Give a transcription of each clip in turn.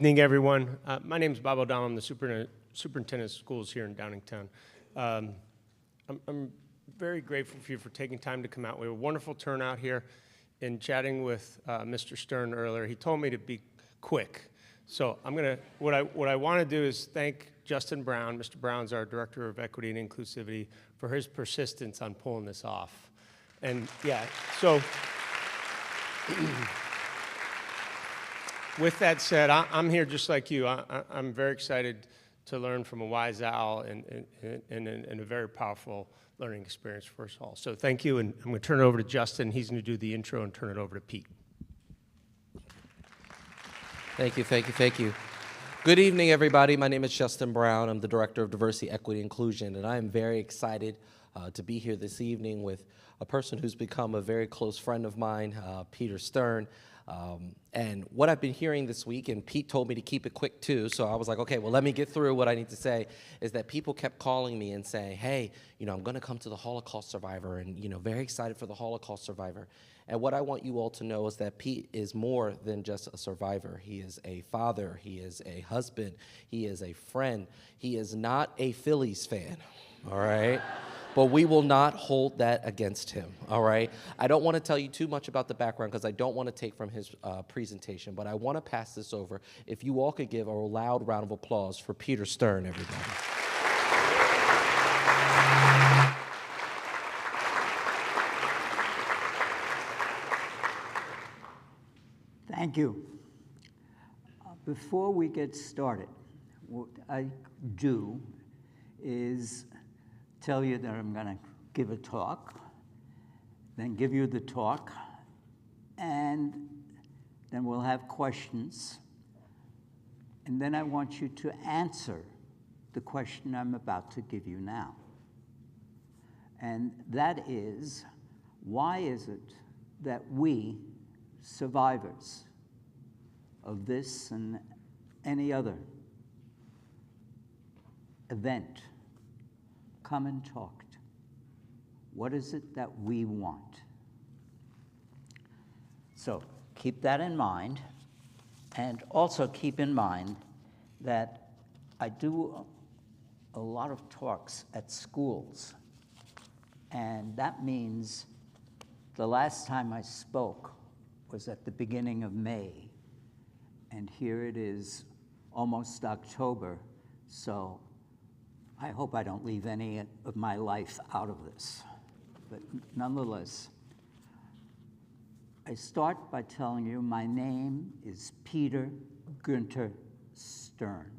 Evening, everyone. My name is Bob O'Donnell. I'm the superintendent of schools here in Downingtown. I'm very grateful for you for taking time to come out. We have a wonderful turnout here. In chatting with Mr. Stern earlier, he told me to be quick. So what I want to do is thank Justin Brown. Mr. Brown's our Director of Equity and Inclusivity, for his persistence on pulling this off. And yeah, so with that said, I'm here just like you. I'm very excited to learn from a wise owl and a very powerful learning experience for us all. So thank you, and I'm going to turn it over to Justin. He's going to do the intro and turn it over to Pete. Thank you. Good evening, everybody. My name is Justin Brown. I'm the Director of Diversity, Equity, Inclusion, and I am very excited to be here this evening with a person who's become a very close friend of mine, Peter Stern. And what I've been hearing this week, and Pete told me to keep it quick too, so I was like, okay, well, let me get through what I need to say, is that people kept calling me and saying, hey, I'm going to come to the Holocaust survivor, and, very excited for the Holocaust survivor. And what I want you all to know is that Pete is more than just a survivor. He is a father. He is a husband. He is a friend. He is not a Phillies fan, all right? But we will not hold that against him, all right? I don't want to tell you too much about the background because I don't want to take from his presentation, but I want to pass this over. If you all could give a loud round of applause for Peter Stern, everybody. Thank you. Before we get started, what I do is tell you that I'm going to give a talk, then give you the talk, and then we'll have questions. And then I want you to answer the question I'm about to give you now. And that is, why is it that we, survivors of this and any other event, come and talked? What is it that we want? So keep that in mind, and also keep in mind that I do a lot of talks at schools, and that means the last time I spoke was at the beginning of May, and here it is almost October, so I hope I don't leave any of my life out of this. But nonetheless, I start by telling you my name is Peter Günther Stern,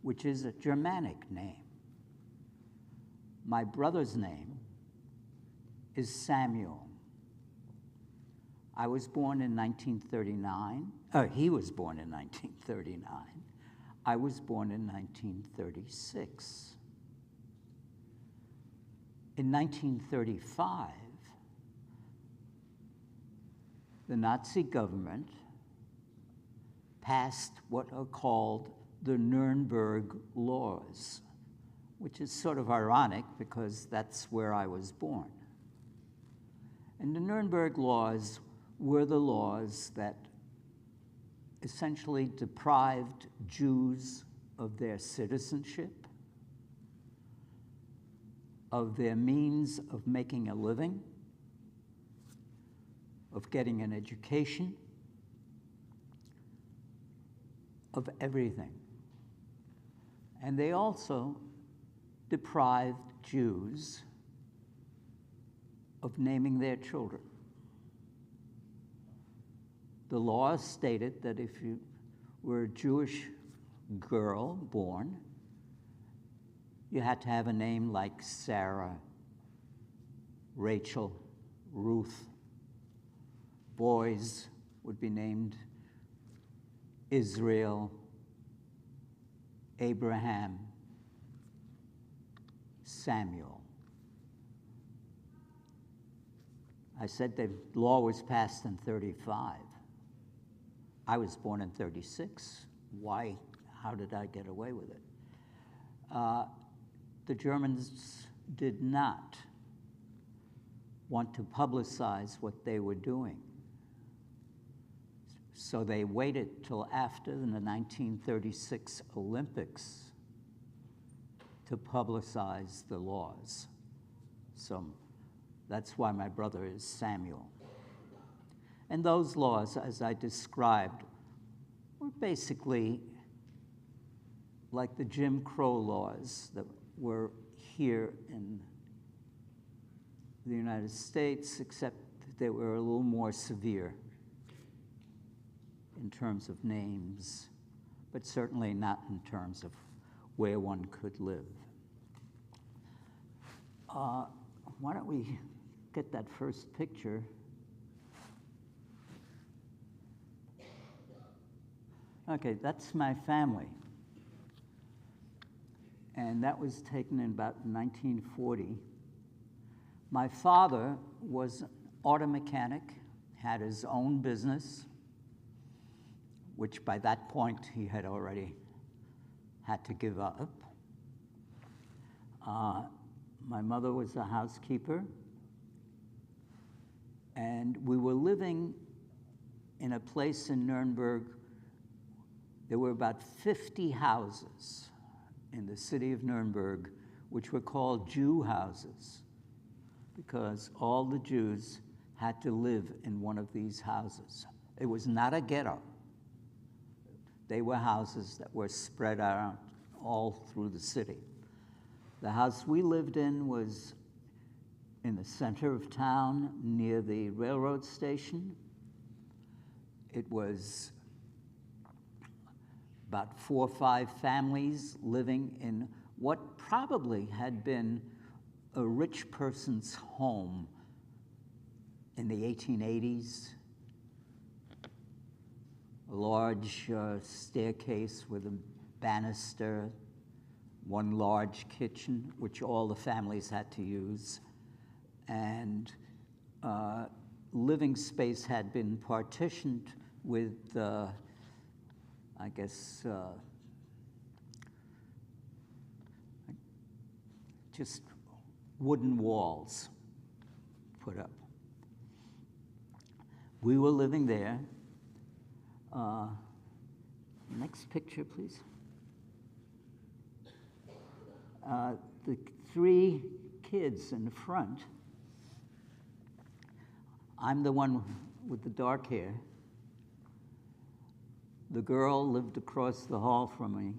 which is a Germanic name. My brother's name is Samuel. I was born in 1939. He was born in 1939. I was born in 1936. In 1935, the Nazi government passed what are called the Nuremberg laws, which is sort of ironic because that's where I was born. And the Nuremberg laws were the laws that essentially deprived Jews of their citizenship, of their means of making a living, of getting an education, of everything. And they also deprived Jews of naming their children. The law stated that if you were a Jewish girl born, you had to have a name like Sarah, Rachel, Ruth. Boys would be named Israel, Abraham, Samuel. I said the law was passed in 35. I was born in 36. Why? How did I get away with it? The Germans did not want to publicize what they were doing. So they waited till after the 1936 Olympics to publicize the laws. So that's why my brother is Samuel. And those laws, as I described, were basically like the Jim Crow laws that were here in the United States, except that they were a little more severe in terms of names, but certainly not in terms of where one could live. Why don't we get that first picture? Okay, that's my family. And that was taken in about 1940. My father was an auto mechanic, had his own business, which by that point he had already had to give up. My mother was a housekeeper, and we were living in a place in Nuremberg. There were about 50 houses in the city of Nuremberg, which were called Jew houses, because all the Jews had to live in one of these houses. It was not a ghetto. They were houses that were spread out all through the city. The house we lived in was in the center of town near the railroad station. It was about 4 or 5 families living in what probably had been a rich person's home in the 1880s. A large staircase with a banister, one large kitchen, which all the families had to use, and living space had been partitioned with, I guess, just wooden walls put up. We were living there. Next picture, please. The 3 kids in the front. I'm the one with the dark hair. The girl lived across the hall from me,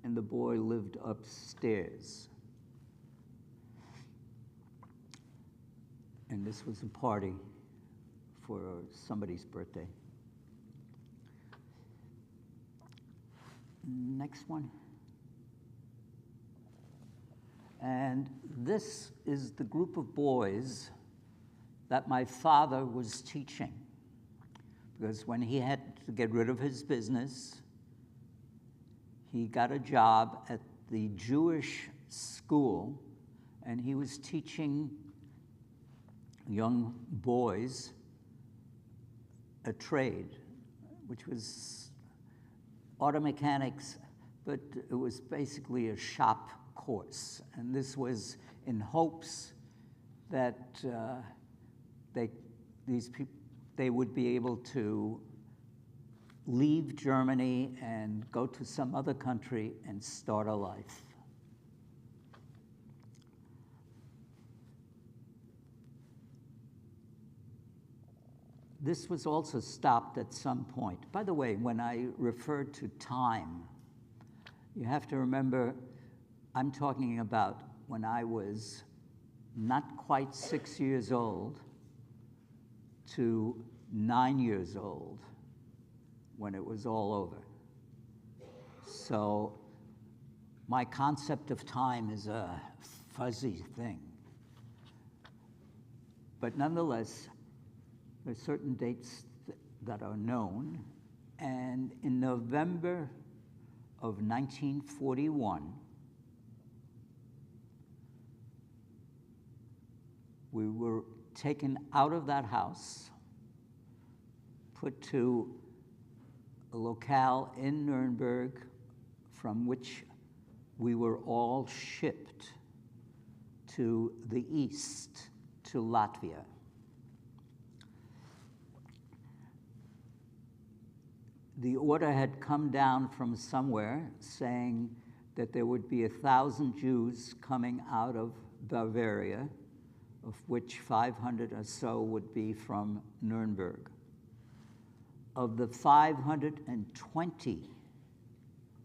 and the boy lived upstairs. And this was a party for somebody's birthday. Next one. And this is the group of boys that my father was teaching. Because when he had to get rid of his business, he got a job at the Jewish school, and he was teaching young boys a trade, which was auto mechanics, but it was basically a shop course. And this was in hopes that they would be able to leave Germany and go to some other country and start a life. This was also stopped at some point. By the way, when I refer to time, you have to remember I'm talking about when I was not quite 6 years old to 9 years old, when it was all over. So my concept of time is a fuzzy thing. But nonetheless, there are certain dates that are known, and in November of 1941, we were taken out of that house, put to a locale in Nuremberg from which we were all shipped to the east, to Latvia. the order had come down from somewhere saying that there would be 1,000 Jews coming out of Bavaria, of which 500 or so would be from Nuremberg. Of the 520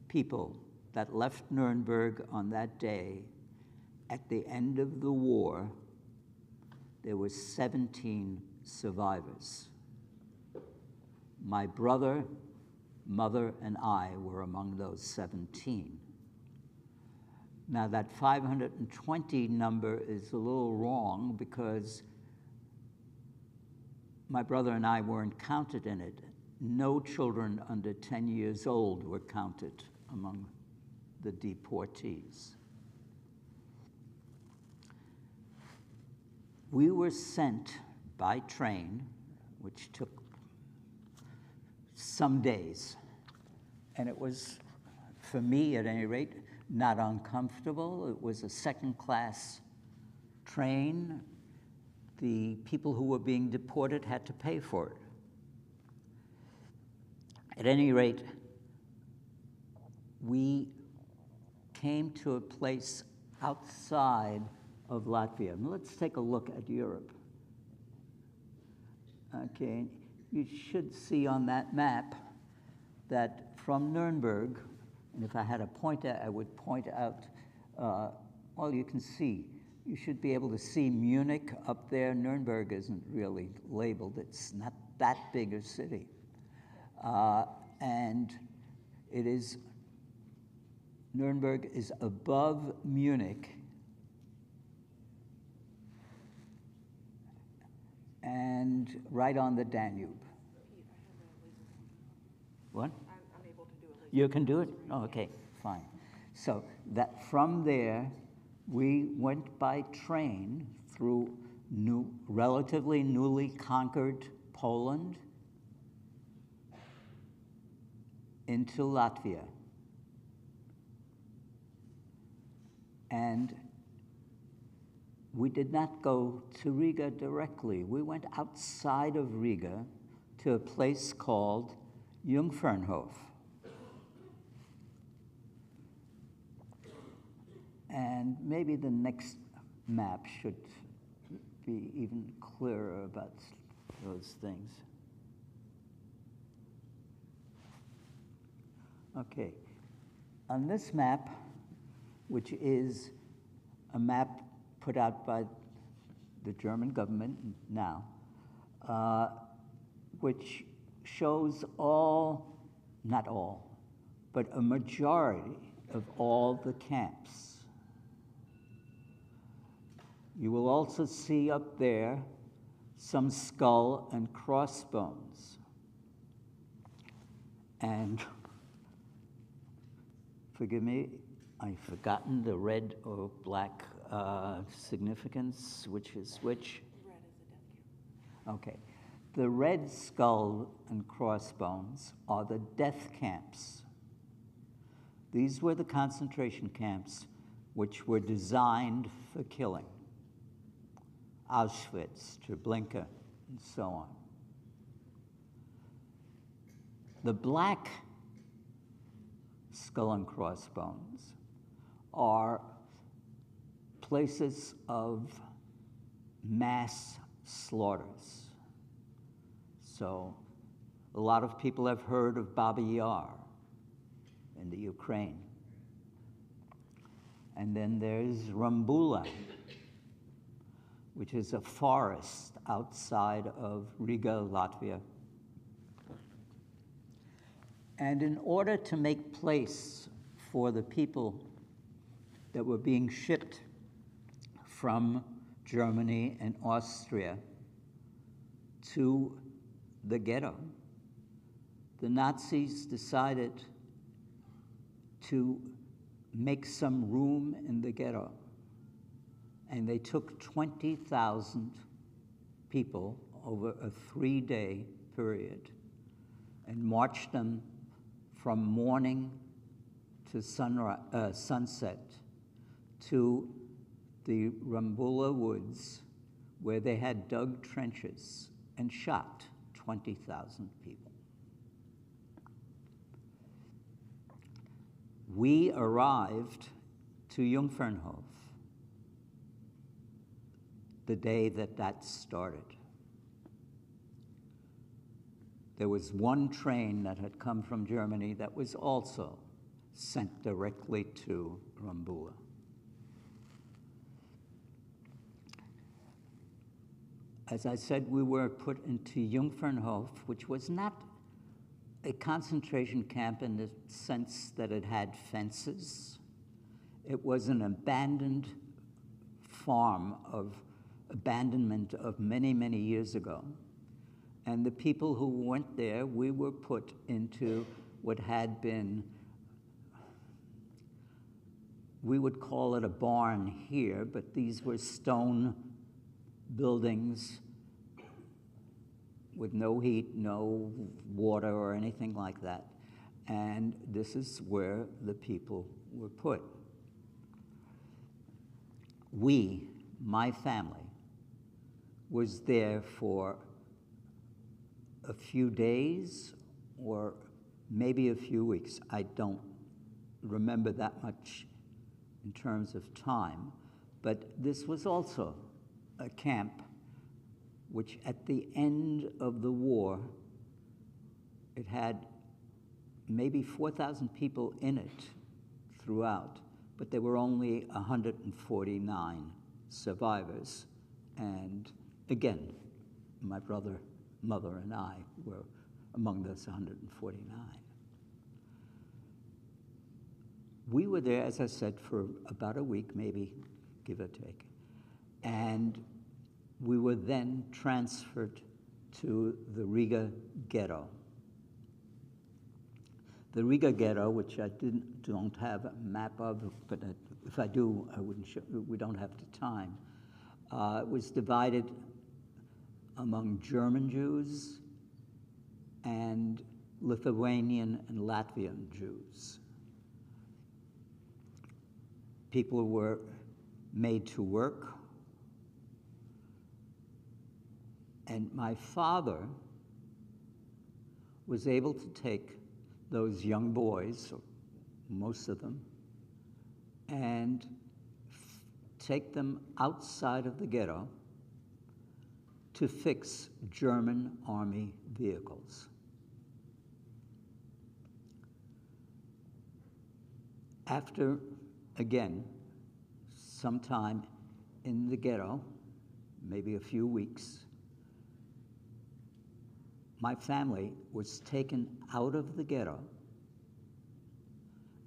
people that left Nuremberg on that day, at the end of the war, there were 17 survivors. My brother, mother, and I were among those 17. Now, that 520 number is a little wrong because my brother and I weren't counted in it. No children under 10 years old were counted among the deportees. We were sent by train, which took some days, and it was, for me at any rate, not uncomfortable. It was a second-class train. The people who were being deported had to pay for it. At any rate, we came to a place outside of Latvia. And let's take a look at Europe. Okay, you should see on that map that from Nuremberg, and if I had a pointer, I would point out, well, you can see. You should be able to see Munich up there. Nuremberg isn't really labeled. It's not that big a city. And it is, Nuremberg is above Munich and right on the Danube. What? I'm able to do it. You can do it? Oh, okay, fine. So that from there, we went by train through relatively newly conquered Poland into Latvia. And we did not go to Riga directly. We went outside of Riga to a place called Jungfernhof. And maybe the next map should be even clearer about those things. Okay. On this map, which is a map put out by the German government now, which shows all, not all, but a majority of all the camps. You will also see up there some skull and crossbones. And forgive me, I've forgotten the red or black significance, which is which? Red is the death camp. Okay. The red skull and crossbones are the death camps. These were the concentration camps which were designed for killing. Auschwitz, Treblinka, and so on. The black skull and crossbones are places of mass slaughters. So a lot of people have heard of Baba Yar in the Ukraine. And then there's Rambula, which is a forest outside of Riga, Latvia. And in order to make place for the people that were being shipped from Germany and Austria to the ghetto, the Nazis decided to make some room in the ghetto. And they took 20,000 people over a 3-day period and marched them from morning to sunset to the Rambula Woods, where they had dug trenches and shot 20,000 people. We arrived to Jungfernhof the day that started. There was one train that had come from Germany that was also sent directly to Rambula. As I said, we were put into Jungfernhof, which was not a concentration camp in the sense that it had fences. It was an abandoned farm of abandonment of many, many years ago. And the people who went there, we were put into what had been, we would call it a barn here, but these were stone buildings with no heat, no water or anything like that. And this is where the people were put. We, my family, was there for a few days or maybe a few weeks. I don't remember that much in terms of time, but this was also a camp which at the end of the war, it had maybe 4,000 people in it throughout, but there were only 149 survivors. And again, my brother, mother, and I were among those 149. We were there, as I said, for about a week, maybe, give or take. And we were then transferred to the Riga ghetto. The Riga ghetto, which I don't have a map of, but if I do, I wouldn't show, we don't have the time, was divided among German Jews and Lithuanian and Latvian Jews. People were made to work, and my father was able to take those young boys, or most of them, and take them outside of the ghetto to fix German army vehicles. After, again, some time in the ghetto, maybe a few weeks, my family was taken out of the ghetto,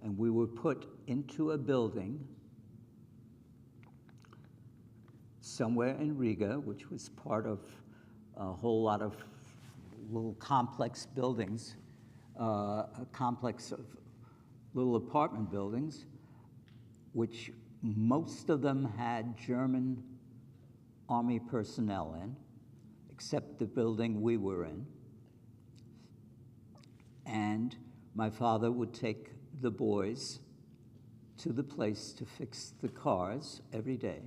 and we were put into a building somewhere in Riga, which was part of a whole lot of little complex buildings, a complex of little apartment buildings, which most of them had German army personnel in, except the building we were in. And my father would take the boys to the place to fix the cars every day.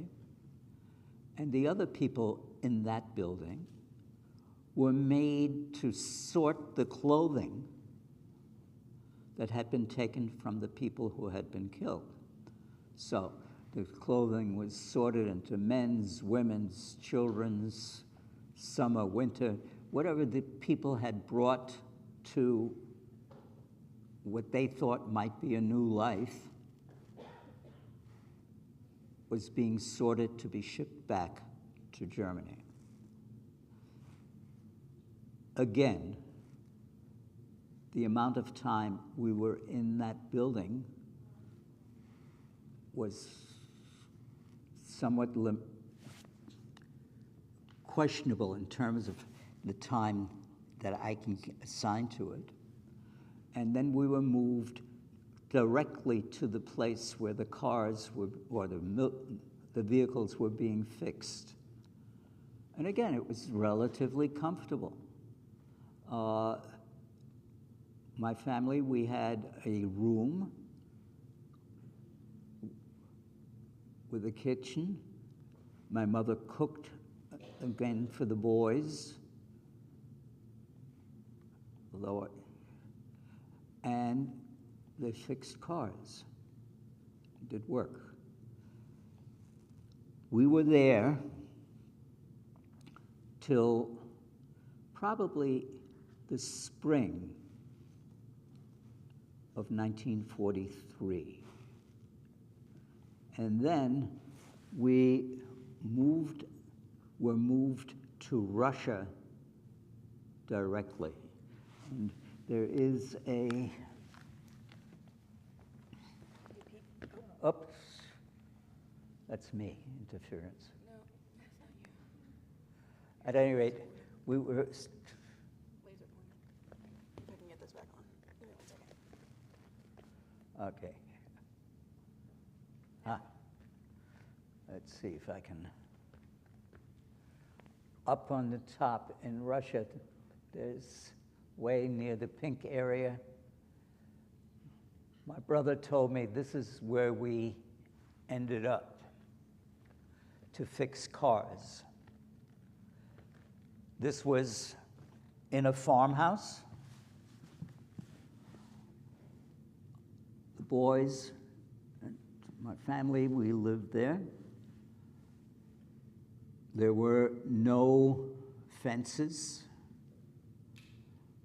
And the other people in that building were made to sort the clothing that had been taken from the people who had been killed. So the clothing was sorted into men's, women's, children's, summer, winter, whatever the people had brought to what they thought might be a new life was being sorted to be shipped back to Germany. Again, the amount of time we were in that building was somewhat questionable in terms of the time that I can assign to it. And then we were moved directly to the place where the cars were, or the vehicles were being fixed. And again, it was relatively comfortable. My family, we had a room with a kitchen. My mother cooked, again, for the boys. And they fixed cars, did work. We were there till probably the spring of 1943. And then we were moved to Russia directly. And there is a, oops, that's me, interference. No, that's not you. At any rate, we were, Laser pointer. If I can get this back on. Give me 1 second. okay. Ah, let's see if I can. Up on the top in Russia, there's way near the pink area. My brother told me this is where we ended up to fix cars. This was in a farmhouse. The boys and my family, we lived there. There were no fences.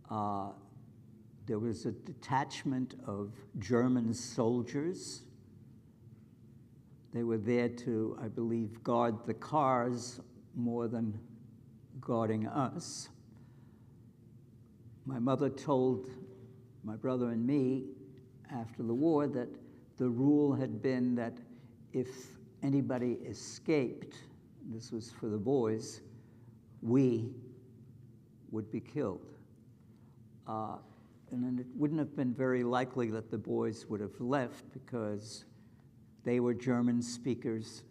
There was a detachment of German soldiers. They were there to, I believe, guard the cars more than guarding us. My mother told my brother and me after the war that the rule had been that if anybody escaped, this was for the boys, we would be killed. And then it wouldn't have been very likely that the boys would have left because they were German speakers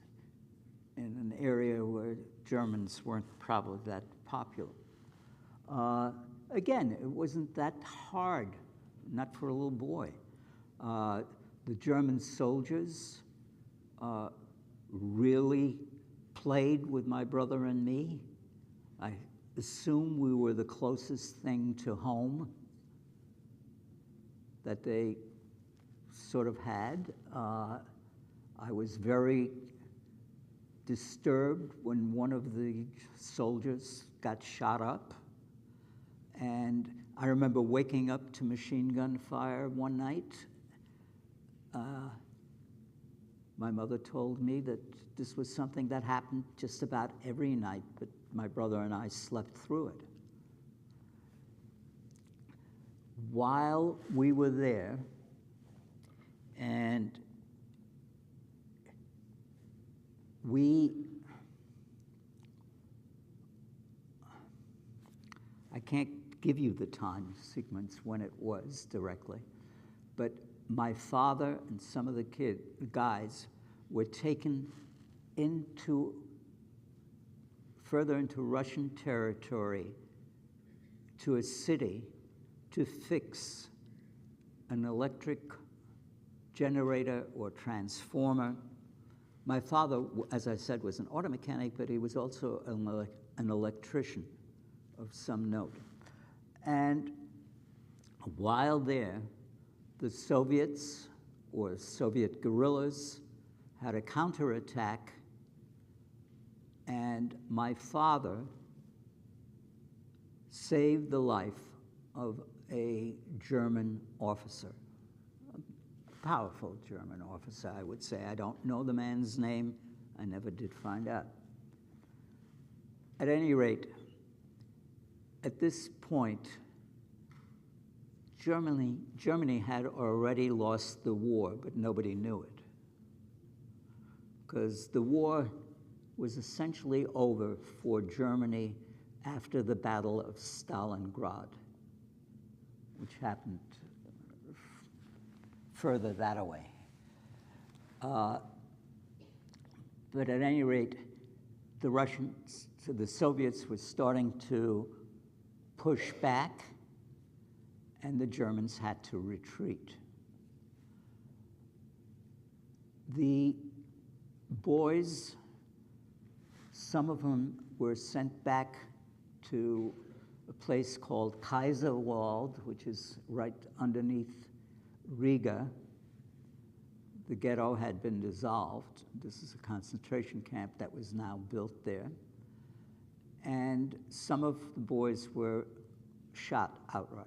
in an area where Germans weren't probably that popular. Again, it wasn't that hard, not for a little boy. The German soldiers really played with my brother and me. I assume we were the closest thing to home that they sort of had. I was very disturbed when one of the soldiers got shot up. And I remember waking up to machine gun fire one night. My mother told me that this was something that happened just about every night, but my brother and I slept through it. While we were there, and I can't give you the time sequence when it was directly, but my father and some of the guys were taken further into Russian territory to a city to fix an electric generator or transformer. My father, as I said, was an auto mechanic, but he was also an electrician of some note. And while there, the Soviets or Soviet guerrillas had a counterattack, and my father saved the life of a German officer, a powerful German officer, I would say. I don't know the man's name. I never did find out. At any rate, at this point, Germany had already lost the war, but nobody knew it. Because the war was essentially over for Germany after the Battle of Stalingrad, which happened further that way. But at any rate, the Soviets were starting to push back, and the Germans had to retreat. The boys, some of them were sent back to a place called Kaiserwald, which is right underneath Riga, the ghetto had been dissolved. This is a concentration camp that was now built there. And some of the boys were shot outright.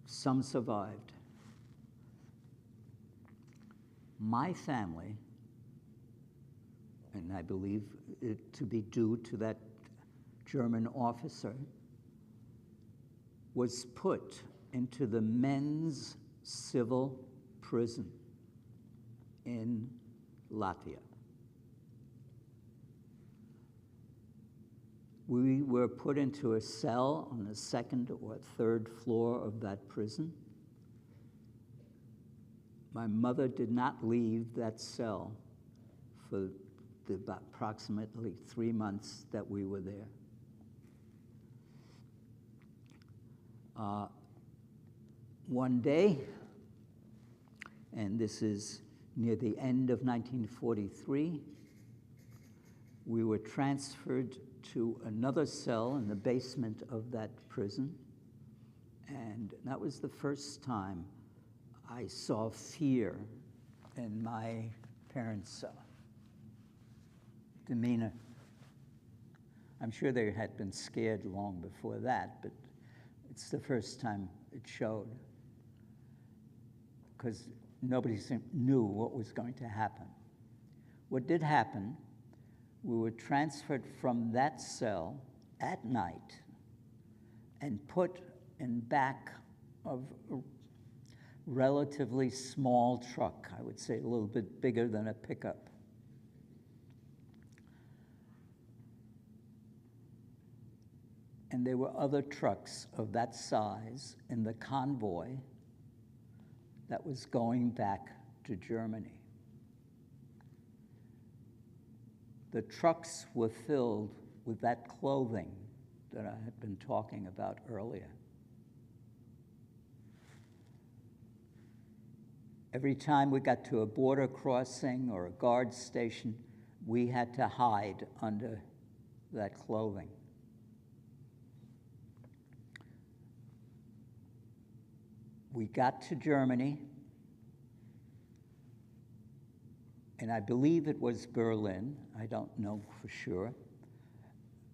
Some survived. My family, and I believe it to be due to that German officer, was put into the men's civil prison in Latvia. We were put into a cell on the second or third floor of that prison. My mother did not leave that cell for the approximately 3 months that we were there. One day, and this is near the end of 1943, we were transferred to another cell in the basement of that prison, and that was the first time I saw fear in my parents' demeanor. I'm sure they had been scared long before that, but it's the first time it showed, because nobody knew what was going to happen. What did happen, we were transferred from that cell at night and put in back of a relatively small truck, I would say a little bit bigger than a pickup. And there were other trucks of that size in the convoy that was going back to Germany. The trucks were filled with that clothing that I had been talking about earlier. Every time we got to a border crossing or a guard station, we had to hide under that clothing. We got to Germany, and I believe it was Berlin. I don't know for sure,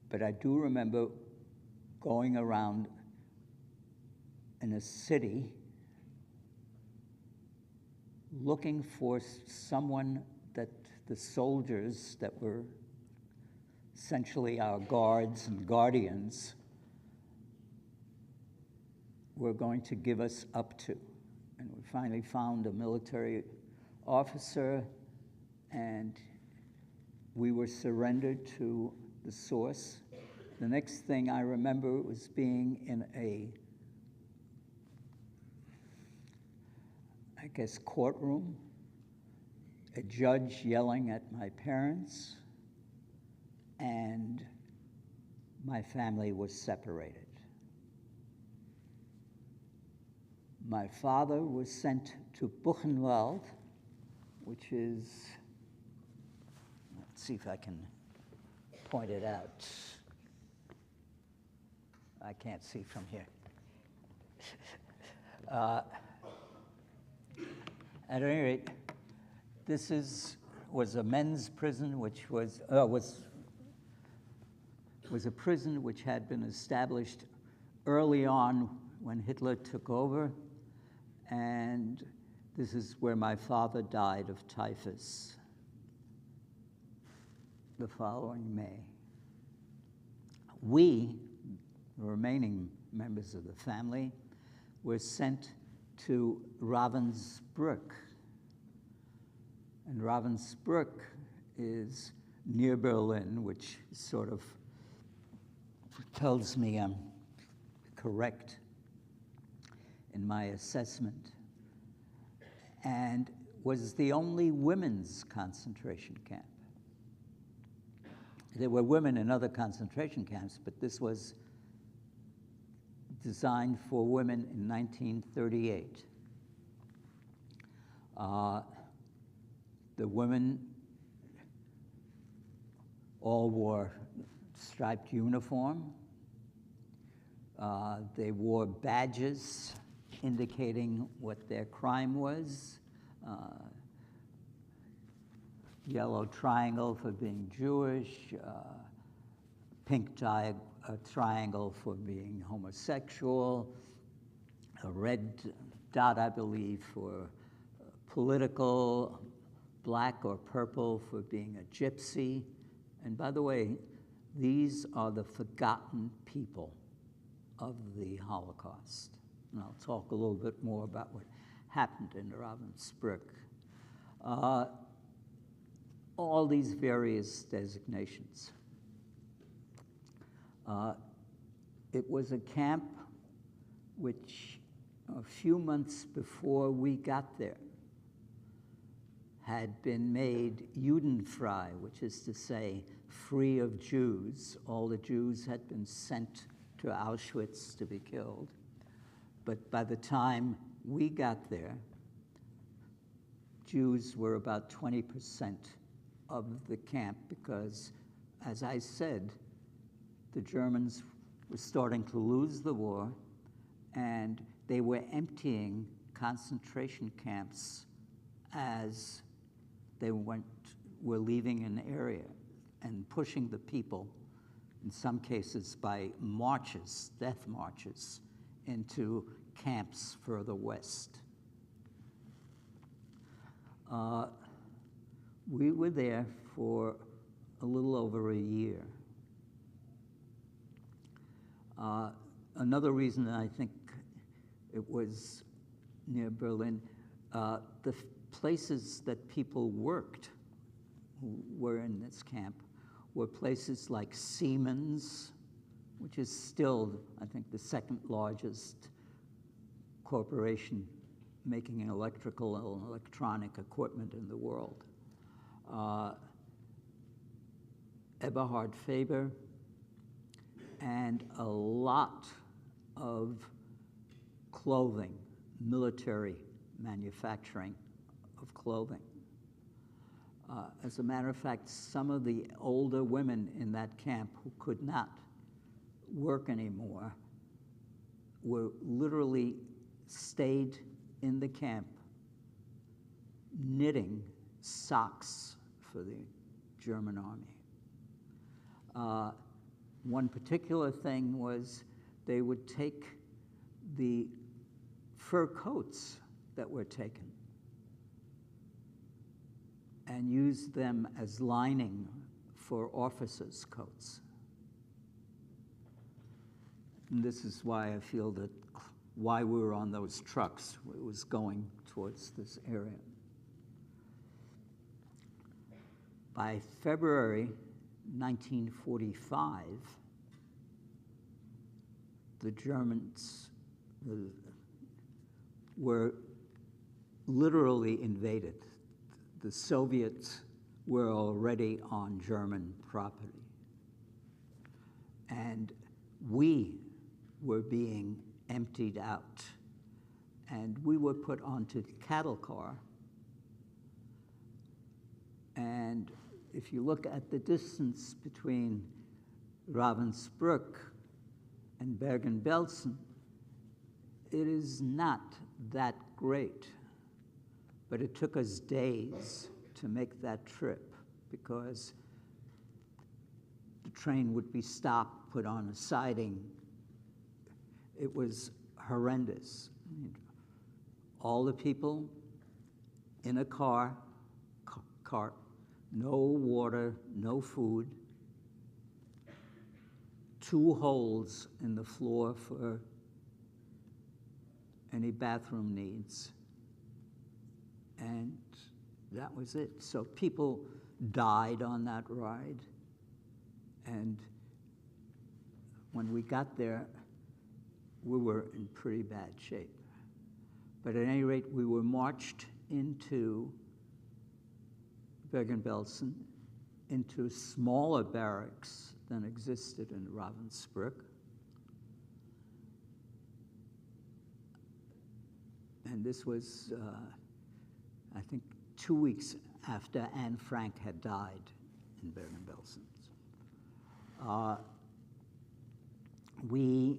but I do remember going around in a city looking for someone that the soldiers that were essentially our guards and guardians were going to give us up to. And we finally found a military officer, and we were surrendered to the source. The next thing I remember was being in a, I guess, courtroom, a judge yelling at my parents, and my family was separated. My father was sent to Buchenwald, which is, let's see if I can point it out. I can't see from here. At any rate, this was a men's prison, which was a prison which had been established early on when Hitler took over, and this is where my father died of typhus the following May. We, the remaining members of the family, were sent to Ravensbrück. And Ravensbrück is near Berlin, which sort of tells me I'm correct in my assessment, and was the only women's concentration camp. There were women in other concentration camps, but this was designed for women in 1938. The women all wore striped uniform. They wore badges indicating what their crime was. Yellow triangle for being Jewish, pink triangle for being homosexual, a red dot, I believe, for political, black or purple for being a gypsy. And by the way, these are the forgotten people of the Holocaust. And I'll talk a little bit more about what happened in Ravensbrück. All these various designations. It was a camp which, a few months before we got there, had been made Judenfrei, which is to say, free of Jews. All the Jews had been sent to Auschwitz to be killed. But by the time we got there, Jews were about 20% of the camp because, as I said, the Germans were starting to lose the war, and they were emptying concentration camps as they were leaving an area and pushing the people, in some cases by marches, death marches, into camps further west. We were there for a little over a year. Another reason that I think it was near Berlin, the places that people worked who were in this camp were places like Siemens, which is still, I think, the second largest corporation making electrical and electronic equipment in the world. Eberhard Faber, and a lot of clothing, military manufacturing of clothing. As a matter of fact, some of the older women in that camp who could not work anymore were literally stayed in the camp knitting socks for the German army. One particular thing was they would take the fur coats that were taken and use them as lining for officers' coats. And this is why I feel that why we were on those trucks, it was going towards this area. By February 1945, the Germans were literally invaded. The Soviets were already on German property. And we were being emptied out. And we were put onto the cattle car. And if you look at the distance between Ravensbrück and Bergen-Belsen, it is not that great. But it took us days to make that trip because the train would be stopped, put on a siding. It was horrendous. All the people in a cart, no water, no food, 2 holes in the floor for any bathroom needs. And that was it. So people died on that ride. And when we got there, we were in pretty bad shape. But at any rate, we were marched into Bergen-Belsen, into smaller barracks than existed in Ravensbrück. And this was, I think, 2 weeks after Anne Frank had died in Bergen-Belsen. We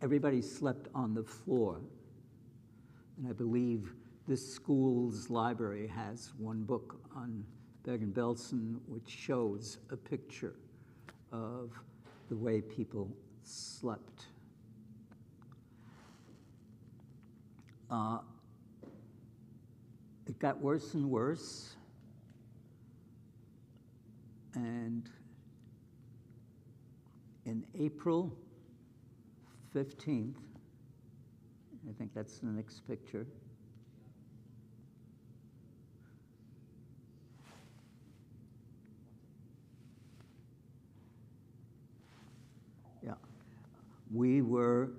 everybody slept on the floor. And I believe this school's library has one book on Bergen-Belsen which shows a picture of the way people slept. It got worse and worse, and in April 15th, I think that's the next picture, yeah, we were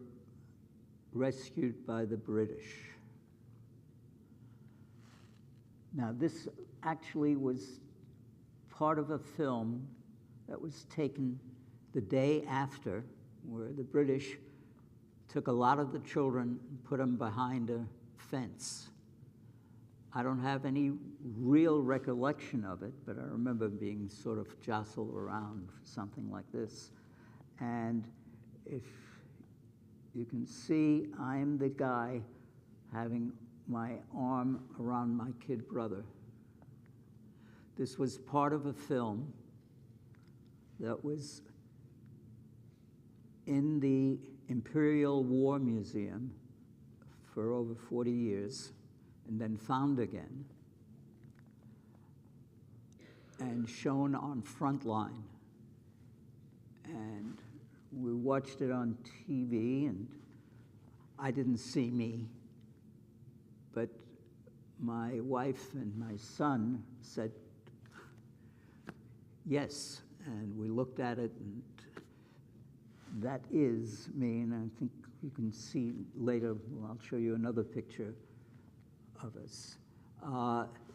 rescued by the British. Now, this actually was part of a film that was taken the day after, where the British took a lot of the children and put them behind a fence. I don't have any real recollection of it, but I remember being sort of jostled around for something like this. And if you can see, I'm the guy having my arm around my kid brother. This was part of a film that was in the Imperial War Museum for over 40 years and then found again and shown on Frontline. And we watched it on TV, and I didn't see me, but my wife and my son said, yes, and we looked at it, and that is me, and I think you can see later, I'll show you another picture of us.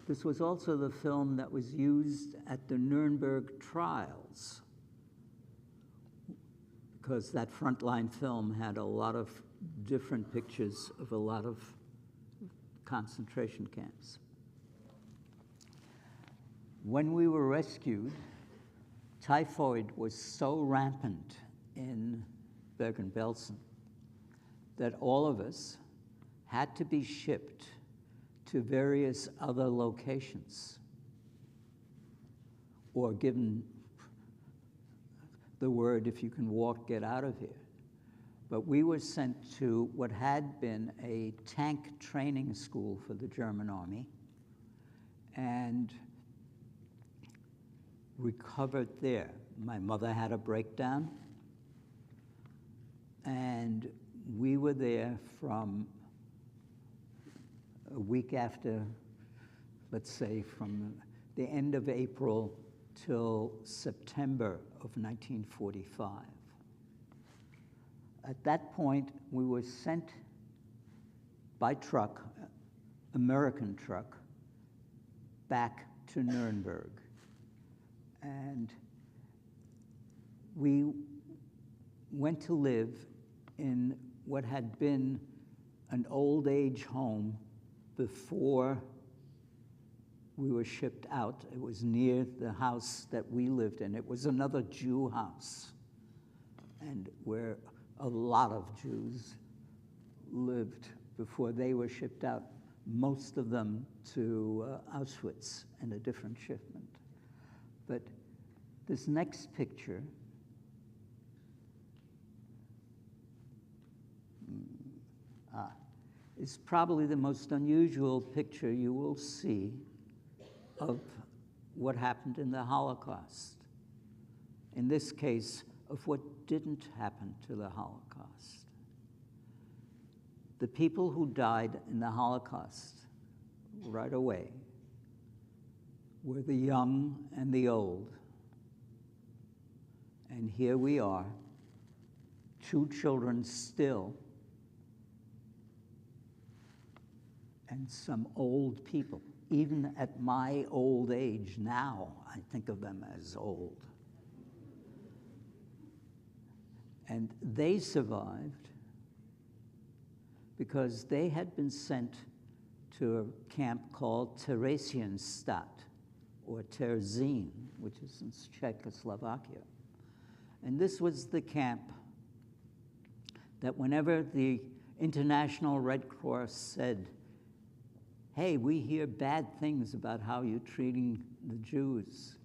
This was also the film that was used at the Nuremberg trials, because that Frontline film had a lot of different pictures of a lot of concentration camps. When we were rescued, typhoid was so rampant in Bergen-Belsen that all of us had to be shipped to various other locations or given the word, if you can walk, get out of here. But we were sent to what had been a tank training school for the German army and recovered there. My mother had a breakdown, and we were there from a week after, let's say from the end of April till September of 1945. At that point, we were sent by truck, American truck, back to Nuremberg. And we went to live in what had been an old age home before we were shipped out. It was near the house that we lived in. It was another Jew house, and where a lot of Jews lived before they were shipped out, most of them to Auschwitz in a different shipment. But this next picture is probably the most unusual picture you will see of what happened in the Holocaust. In this case, of what didn't happen to the Holocaust. The people who died in the Holocaust right away were the young and the old. And here we are, 2 children still, and some old people. Even at my old age now, I think of them as old. And they survived because they had been sent to a camp called Theresienstadt, or Terezin, which is in Czechoslovakia. And this was the camp that whenever the International Red Cross said, hey, we hear bad things about how you're treating the Jews,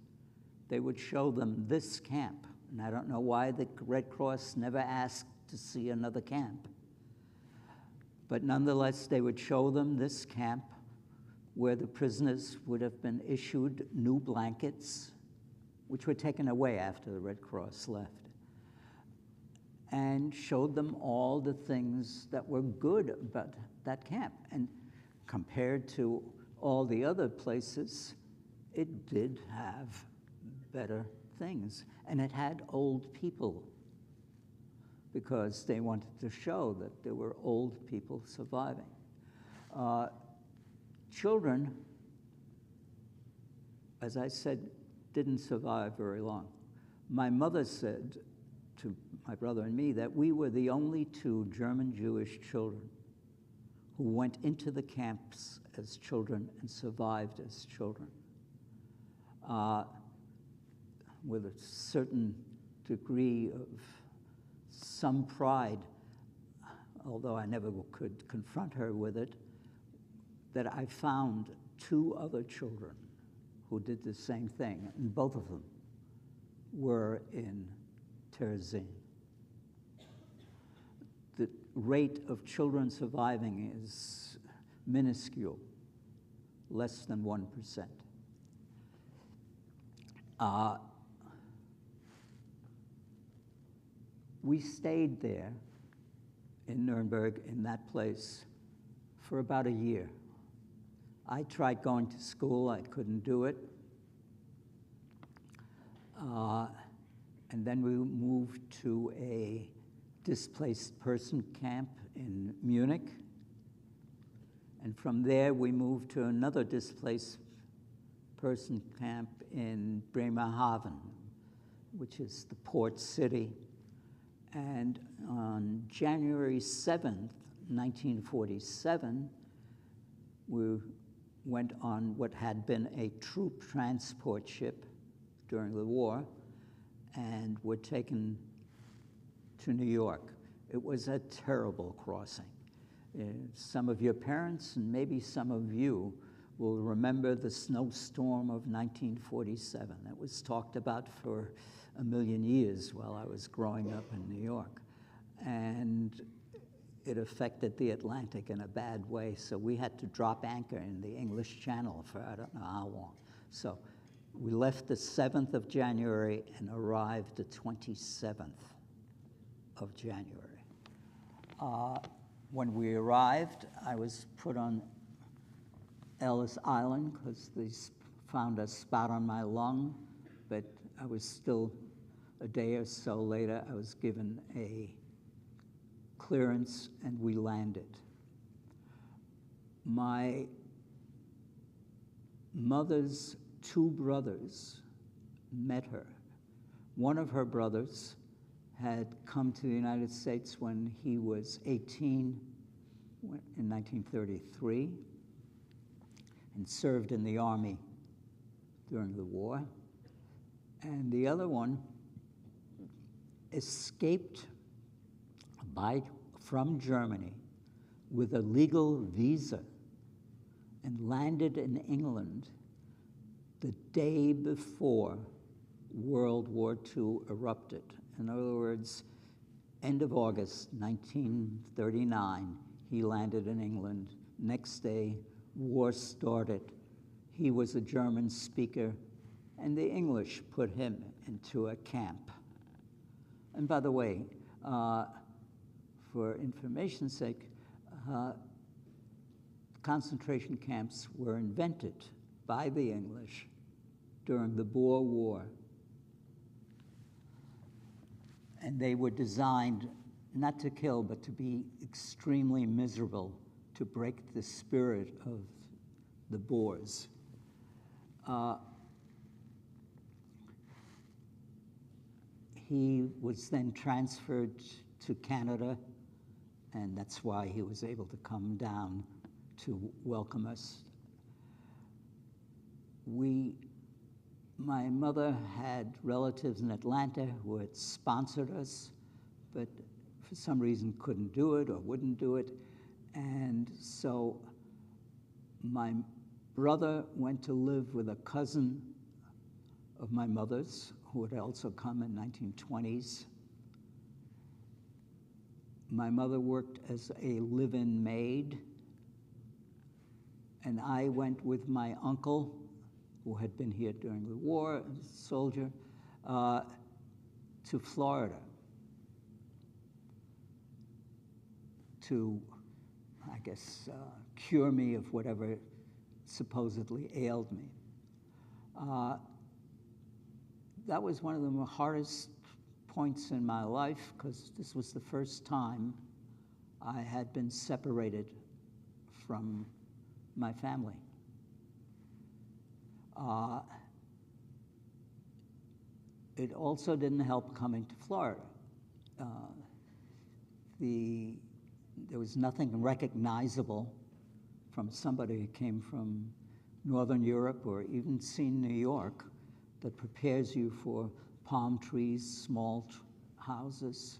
they would show them this camp. And I don't know why the Red Cross never asked to see another camp. But nonetheless, they would show them this camp where the prisoners would have been issued new blankets, which were taken away after the Red Cross left, and showed them all the things that were good about that camp. And compared to all the other places, it did have better things. And it had old people, because they wanted to show that there were old people surviving. Children, as I said, didn't survive very long. My mother said to my brother and me that we were the only two German Jewish children who went into the camps as children and survived as children. With a certain degree of some pride, although I never could confront her with it, that I found two other children who did the same thing, and both of them were in Terezin. The rate of children surviving is minuscule, less than 1%. We stayed there in Nuremberg, in that place, for about a year. I tried going to school, I couldn't do it. And then we moved to a displaced person camp in Munich. And from there, we moved to another displaced person camp in Bremerhaven, which is the port city. And on January 7th, 1947, we went on what had been a troop transport ship during the war and were taken to New York. It was a terrible crossing. Some of your parents and maybe some of you will remember the snowstorm of 1947 that was talked about for a million years while I was growing up in New York. And it affected the Atlantic in a bad way, so we had to drop anchor in the English Channel for I don't know how long. So we left the 7th of January and arrived the 27th of January. When we arrived, I was put on Ellis Island because they found a spot on my lung, but I was still, a day or so later, I was given a clearance and we landed. My mother's two brothers met her. One of her brothers had come to the United States when he was 18 in 1933 and served in the Army during the war. And the other one escaped from Germany with a legal visa and landed in England the day before World War II erupted. In other words, end of August 1939, he landed in England. Next day, war started. He was a German speaker, and the English put him into a camp. And by the way, for information's sake, concentration camps were invented by the English during the Boer War. And they were designed not to kill, but to be extremely miserable, to break the spirit of the Boers. He was then transferred to Canada, and that's why he was able to come down to welcome us. My mother had relatives in Atlanta who had sponsored us, but for some reason couldn't do it or wouldn't do it. And so my brother went to live with a cousin of my mother's who had also come in 1920s. My mother worked as a live-in maid, and I went with my uncle, who had been here during the war, a soldier, to Florida to, I guess, cure me of whatever supposedly ailed me. That was one of the hardest points in my life, because this was the first time I had been separated from my family. It also didn't help coming to Florida. There was nothing recognizable from somebody who came from Northern Europe or even seen New York that prepares you for palm trees, small houses.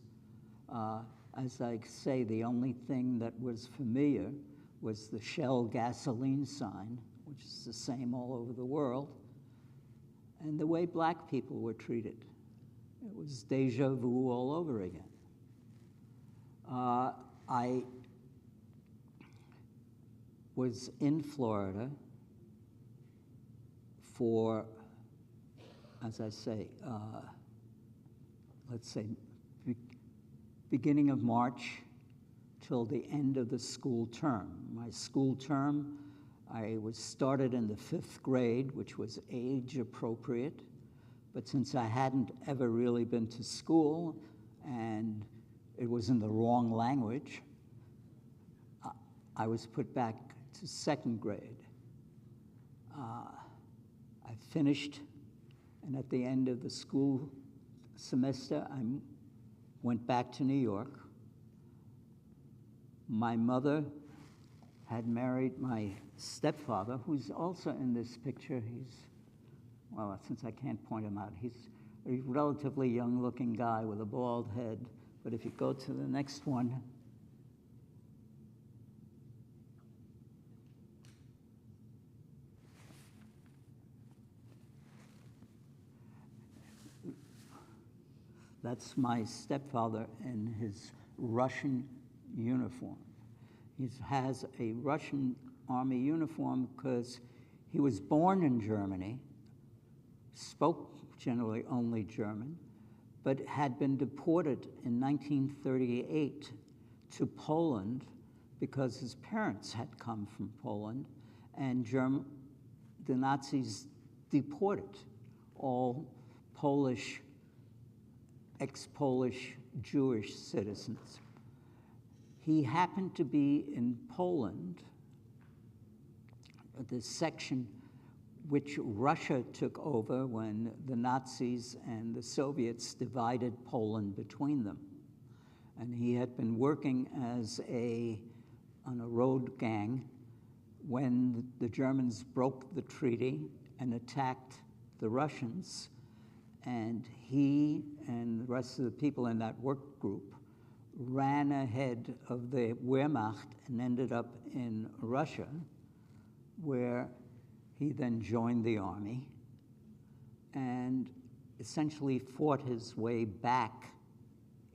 As I say, the only thing that was familiar was the Shell gasoline sign, which is the same all over the world, and the way black people were treated. It was deja vu all over again. I was in Florida for, as I say, let's say, beginning of March till the end of the school term. My school term, I was started in the 5th grade, which was age appropriate, but since I hadn't ever really been to school and it was in the wrong language, I was put back to 2nd grade. I finished, and at the end of the school semester, I went back to New York. My mother had married my stepfather, who's also in this picture. He's, well, since I can't point him out, he's a relatively young-looking guy with a bald head. But if you go to the next one, that's my stepfather in his Russian uniform. He has a Russian army uniform because he was born in Germany, spoke generally only German, but had been deported in 1938 to Poland because his parents had come from Poland, and the Nazis deported all Polish, ex-Polish Jewish citizens. He happened to be in Poland, the section which Russia took over when the Nazis and the Soviets divided Poland between them. And he had been working as on a road gang when the Germans broke the treaty and attacked the Russians. And he and the rest of the people in that work group ran ahead of the Wehrmacht and ended up in Russia, where he then joined the army and essentially fought his way back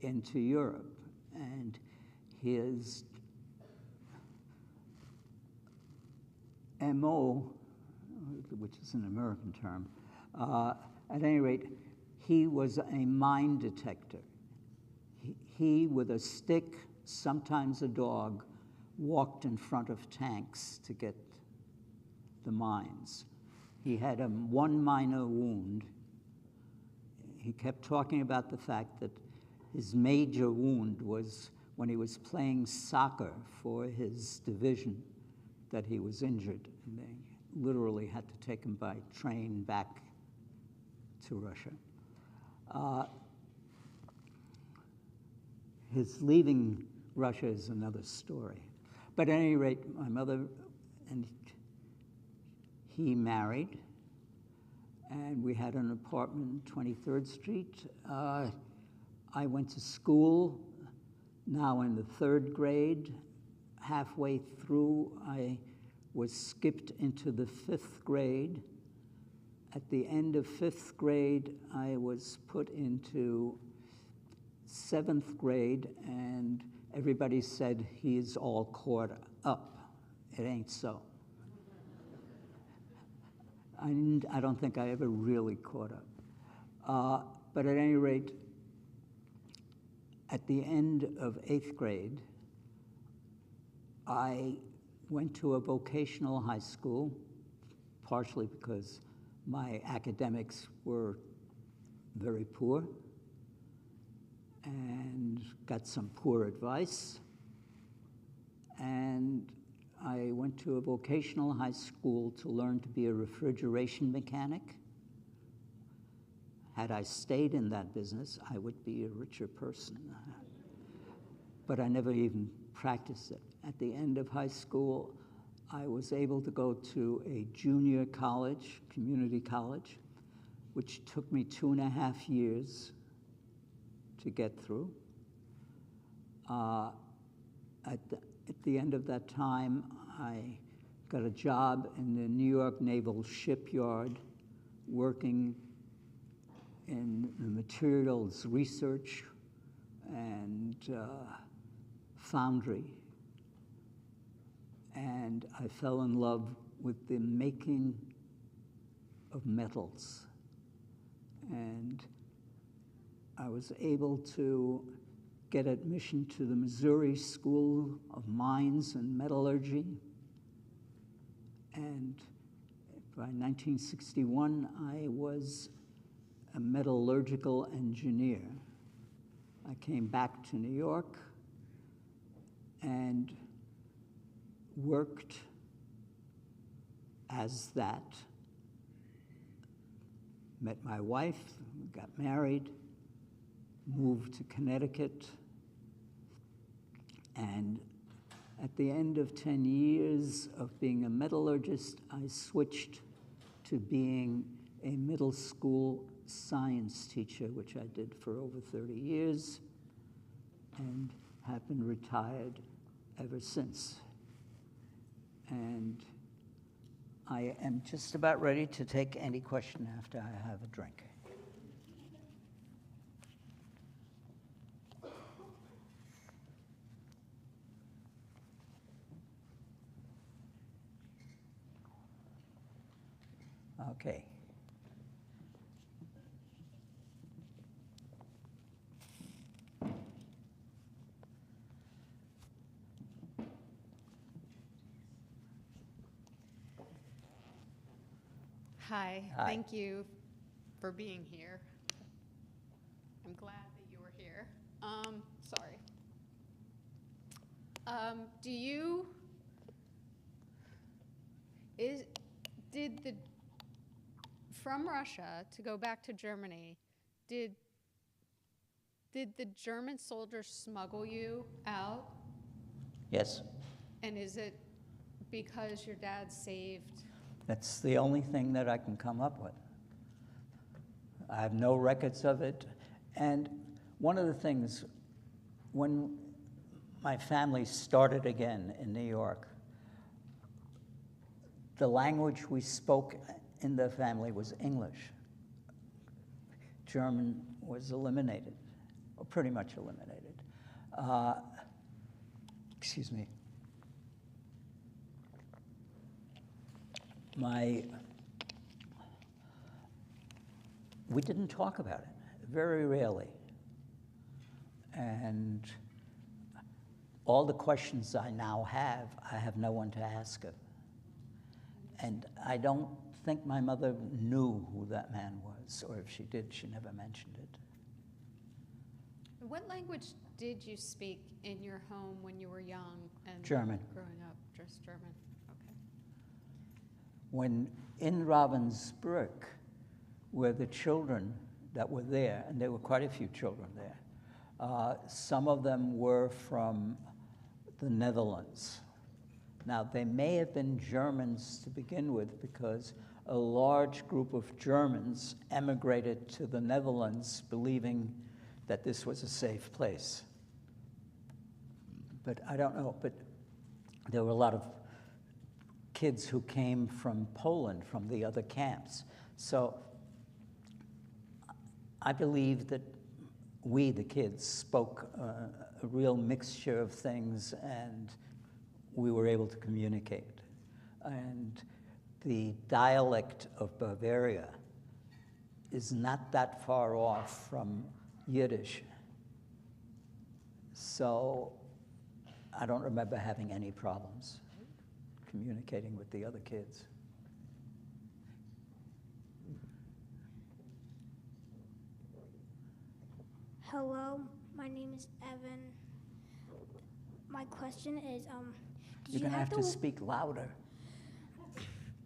into Europe. And his MO, which is an American term, at any rate, he was a mine detector. He, with a stick, sometimes a dog, walked in front of tanks to get the mines. He had one minor wound. He kept talking about the fact that his major wound was when he was playing soccer for his division, that he was injured, and they literally had to take him by train back to Russia. His leaving Russia is another story. But at any rate, my mother and he married, and we had an apartment on 23rd Street. I went to school, now in the 3rd grade. Halfway through, I was skipped into the 5th grade. At the end of 5th grade, I was put into 7th grade, and everybody said he's all caught up. It ain't so. I don't think I ever really caught up. But at any rate, at the end of 8th grade, I went to a vocational high school, partially because my academics were very poor and got some poor advice. And I went to a vocational high school to learn to be a refrigeration mechanic. Had I stayed in that business, I would be a richer person. But I never even practiced it. At the end of high school, I was able to go to a junior college, community college, which took me 2.5 years to get through. At the end of that time, I got a job in the New York Naval Shipyard working in the materials research and foundry. And I fell in love with the making of metals. And I was able to get admission to the Missouri School of Mines and Metallurgy. And by 1961, I was a metallurgical engineer. I came back to New York and worked as that. Met my wife, got married, moved to Connecticut, and at the end of 10 years of being a metallurgist, I switched to being a middle school science teacher, which I did for over 30 years, and have been retired ever since. And I am just about ready to take any question after I have a drink. Okay. Hi, Hi. thank you for being here. I'm glad that you were here. Sorry. From Russia to go back to Germany, did the German soldiers smuggle you out? Yes, And is it because your dad saved? that's the only thing that I can come up with. I have no records of it. And one of the things, when my family started again in New York, the language we spoke in the family was English. German was eliminated, or pretty much eliminated. Excuse me. We didn't talk about it, very rarely. And all the questions I now have, I have no one to ask of. And I don't think my mother knew who that man was, or if she did, she never mentioned it. What language did you speak in your home when you were young and German. growing up? Just German. Okay. When in Ravensbrück, where the children that were there, and there were quite a few children there, some of them were from the Netherlands. Now, they may have been Germans to begin with because a large group of Germans emigrated to the Netherlands believing that this was a safe place. But I don't know, but there were a lot of kids who came from Poland, from the other camps. So I believe that we, the kids, spoke a real mixture of things, and we were able to communicate. And the dialect of Bavaria is not that far off from Yiddish. So I don't remember having any problems communicating with the other kids. Hello, my name is Evan. My question is, You're gonna have to speak louder.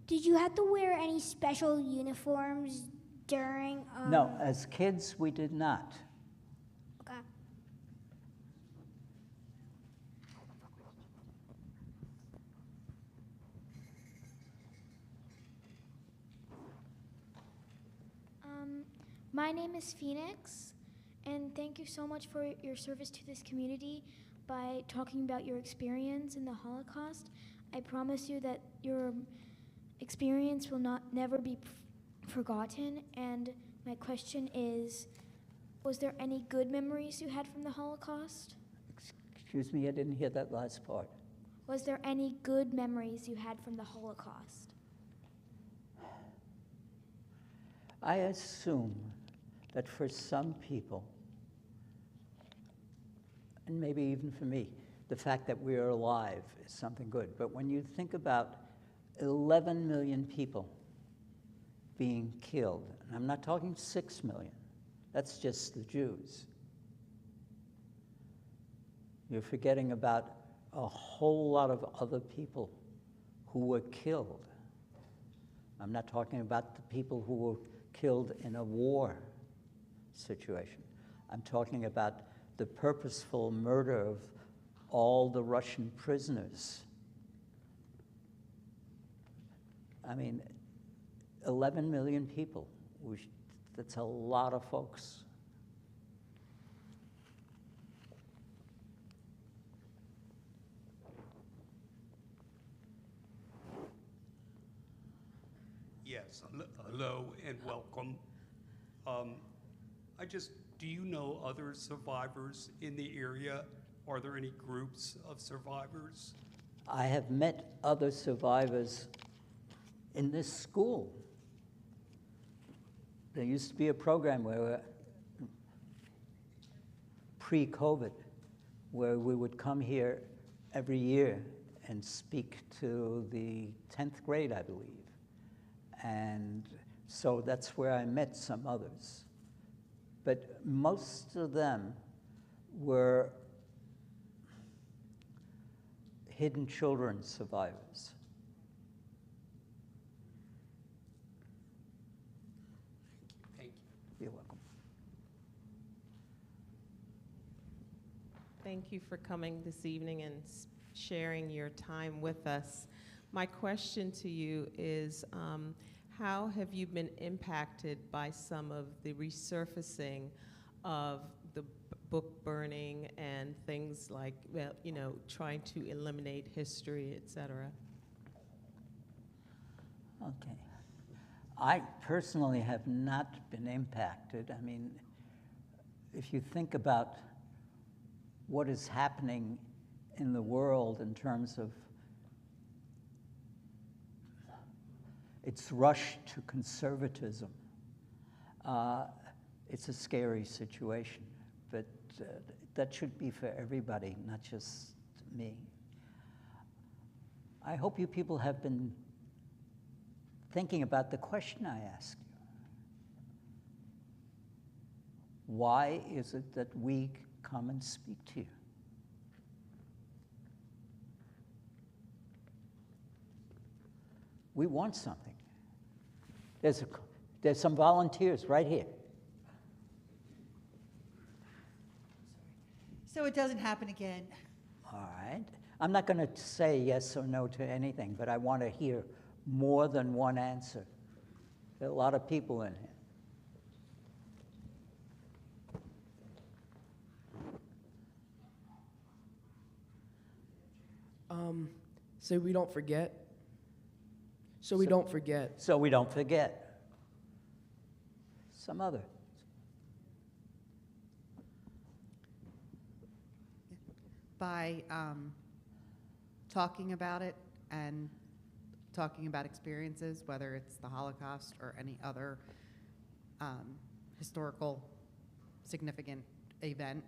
did you have to wear any special uniforms during? No, as kids, we did not. Okay. My name is Phoenix, and thank you so much for your service to this community by talking about your experience in the Holocaust. I promise you that your experience will never be forgotten. And my question is, was there any good memories you had from the Holocaust? Excuse me, I didn't hear that last part. Was there any good memories you had from the Holocaust? I assume that for some people, and maybe even for me, the fact that we are alive is something good. But when you think about 11 million people being killed, and I'm not talking 6 million, that's just the Jews. You're forgetting about a whole lot of other people who were killed. I'm not talking about the people who were killed in a war situation. I'm talking about the purposeful murder of all the Russian prisoners. I mean, 11 million people. That's a lot of folks. Yes, hello and welcome. Do you know other survivors in the area? Are there any groups of survivors? I have met other survivors in this school. There used to be a program where, pre-COVID, where we would come here every year and speak to the 10th grade, I believe. And so that's where I met some others. But most of them were hidden children survivors. Thank you. You're welcome. Thank you for coming this evening and sharing your time with us. My question to you is, how have you been impacted by some of the resurfacing of the book burning and things like, well, you know, trying to eliminate history, et cetera? Okay. I personally have not been impacted. I mean, if you think about what is happening in the world in terms of its rush to conservatism, it's a scary situation, but that should be for everybody, not just me. I hope you people have been thinking about the question I asked you. Why is it that we come and speak to you? We want something. There's some volunteers right here. So it doesn't happen again. All right. I'm not going to say yes or no to anything, but I want to hear more than one answer. There are a lot of people in here. So we don't forget. So we don't forget. So we don't forget. Some other. By talking about it and talking about experiences, whether it's the Holocaust or any other historical significant event,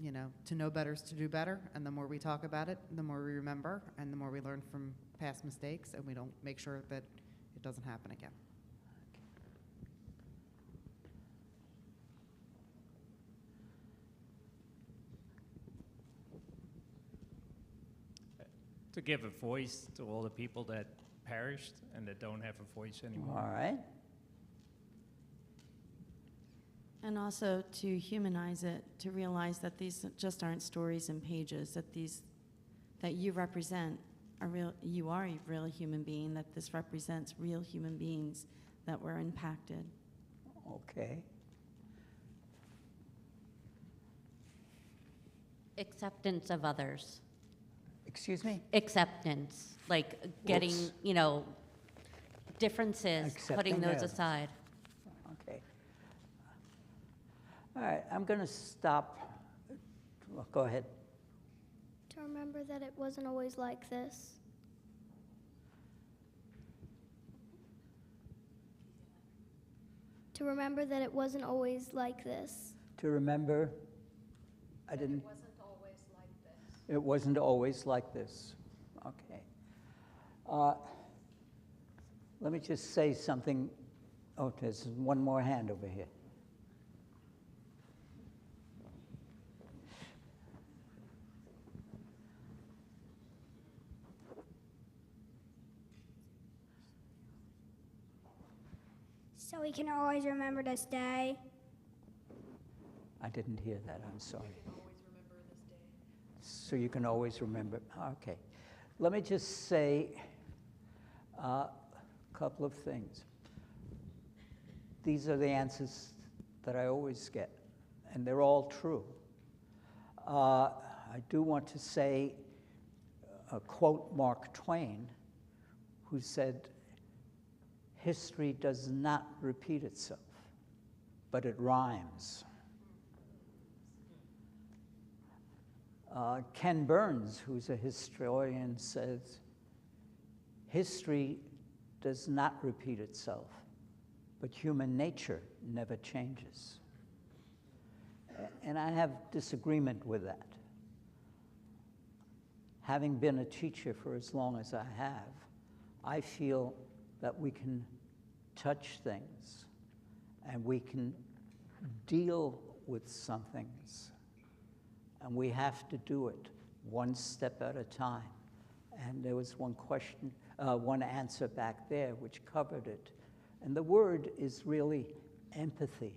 you know, to know better is to do better, and the more we talk about it, the more we remember, and the more we learn from past mistakes, and we don't make sure that it doesn't happen again. To give a voice to all the people that perished and that don't have a voice anymore. All right. And also to humanize it, to realize that these just aren't stories and pages, that you represent you are a real human being, that this represents real human beings that were impacted. Okay. Acceptance of others. Excuse me? Acceptance, like getting, you know, differences, Accepting putting those others. aside. Okay. All right, I'm going to stop. Well, go ahead. To remember that it wasn't always like this. To remember that it wasn't always like this. To remember, I didn't. It wasn't always like this. It wasn't always like this. Okay. Let me just say something. Oh, there's one more hand over here. So we can always remember this day. I didn't hear that, I'm sorry. So you can always remember. Okay. Let me just say a couple of things. These are the answers that I always get, and they're all true. I do want to say, quote Mark Twain, who said, "History does not repeat itself, but it rhymes." Ken Burns, who's a historian, says, "History does not repeat itself, but human nature never changes." And I have disagreement with that. Having been a teacher for as long as I have, I feel that we can touch things and we can deal with some things. And we have to do it one step at a time. And there was one question, one answer back there which covered it. And the word is really empathy.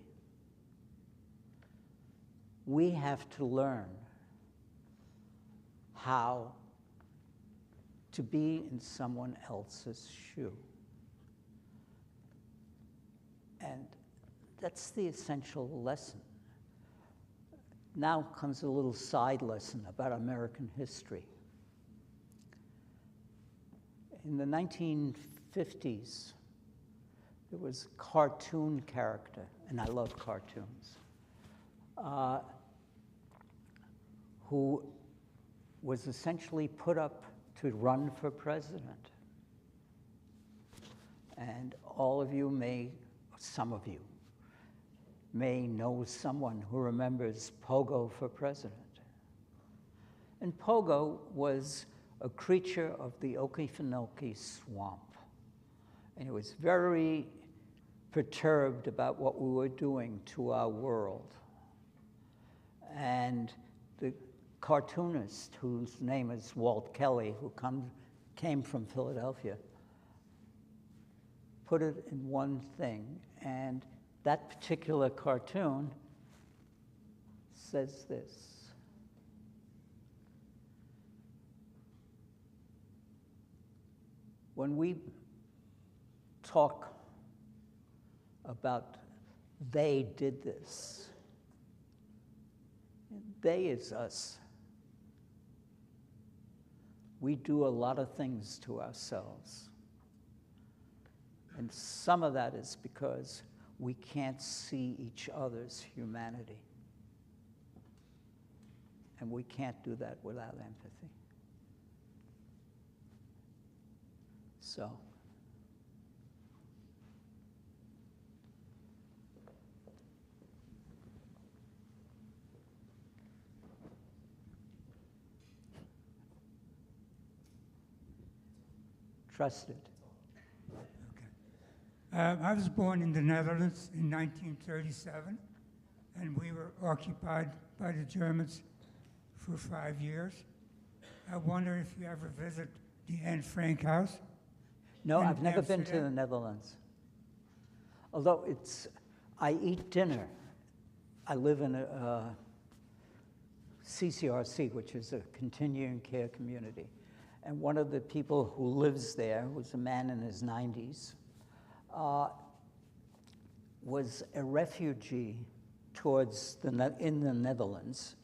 We have to learn how to be in someone else's shoe. And that's the essential lesson. Now comes a little side lesson about American history. In the 1950s, there was a cartoon character, and I love cartoons, who was essentially put up to run for president. And all of you may, some of you, may know someone who remembers Pogo for president. And Pogo was a creature of the Okefenokee swamp. And he was very perturbed about what we were doing to our world. And the cartoonist, whose name is Walt Kelly, who came from Philadelphia, put it in one thing. And that particular cartoon says this: when we talk about they did this. They is us. We do a lot of things to ourselves. And some of that is because we can't see each other's humanity. And we can't do that without empathy. So, trust it. I was born in the Netherlands in 1937, and we were occupied by the Germans for 5 years. I wonder if you ever visit the Anne Frank house? No, in I've never been to the Amsterdam? Netherlands. Although I eat dinner. I live in a CCRC, which is a continuing care community. And one of the people who lives there, who's a man in his 90s, was a refugee in the Netherlands.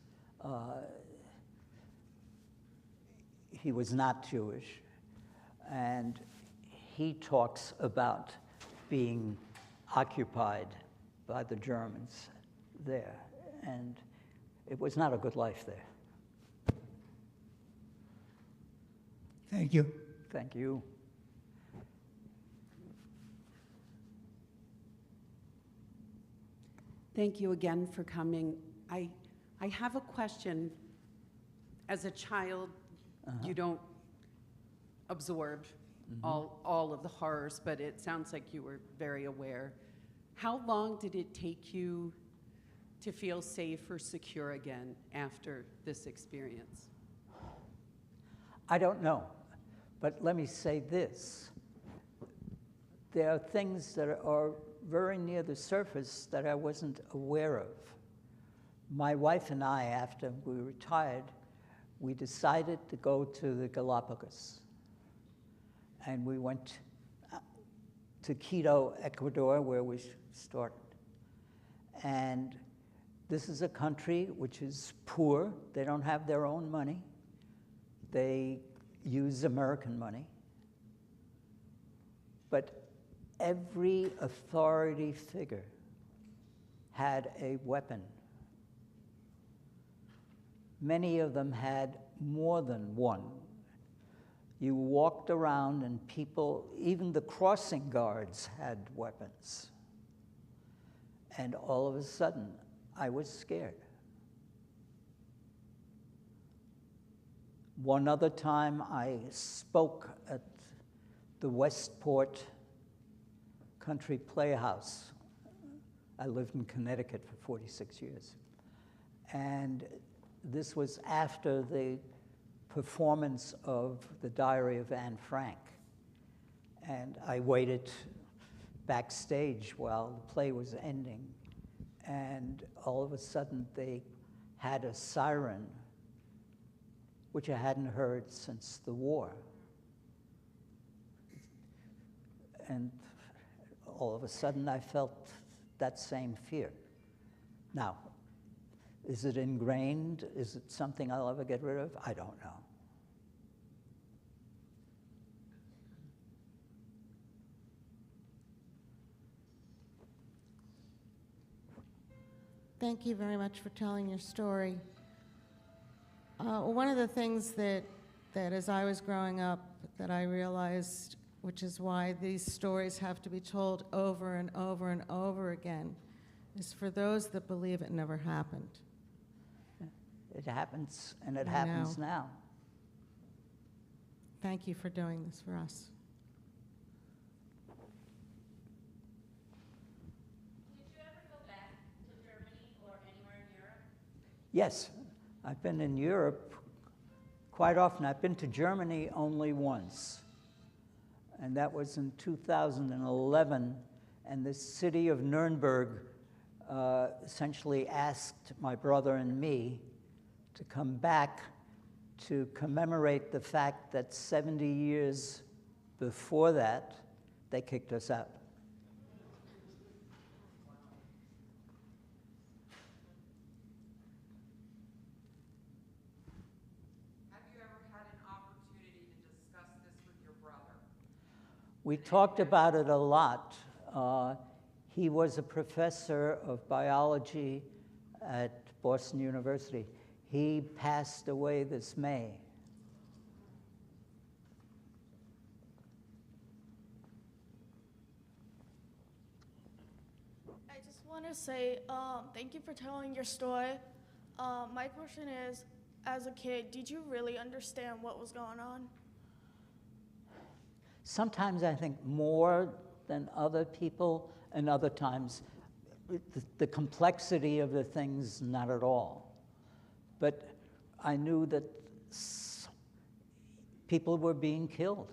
He was not Jewish, and he talks about being occupied by the Germans there, and it was not a good life there. Thank you. Thank you. Thank you again for coming. I have a question. As a child, you don't absorb all of the horrors, but it sounds like you were very aware. How long did it take you to feel safe or secure again after this experience? I don't know, but let me say this. There are things that are very near the surface that I wasn't aware of. My wife and I, after we retired, we decided to go to the Galapagos. And we went to Quito, Ecuador, where we started. And this is a country which is poor. They don't have their own money. They use American money. But every authority figure had a weapon. Many of them had more than one. You walked around and people, even the crossing guards had weapons. And all of a sudden, I was scared. One other time, I spoke at the Westport Country Playhouse. I lived in Connecticut for 46 years. And this was after the performance of The Diary of Anne Frank. And I waited backstage while the play was ending. And all of a sudden, they had a siren, which I hadn't heard since the war. And all of a sudden, I felt that same fear. Now, is it ingrained? Is it something I'll ever get rid of? I don't know. Thank you very much for telling your story. One of the things that as I was growing up that I realized, which is why these stories have to be told over and over and over again, is for those that believe it never happened. It happens, and it I happens know. now. Thank you for doing this for us. Did you ever go back to Germany or anywhere in Europe? Yes, I've been in Europe quite often. I've been to Germany only once, and that was in 2011, and the city of Nuremberg essentially asked my brother and me to come back to commemorate the fact that 70 years before that, they kicked us out. Have you ever had an opportunity to discuss this with your brother? We talked about it a lot. He was a professor of biology at Boston University. He passed away this May. I just want to say thank you for telling your story. My question is, as a kid, did you really understand what was going on? Sometimes I think more than other people, and other times the complexity of the things, not at all. But I knew that people were being killed.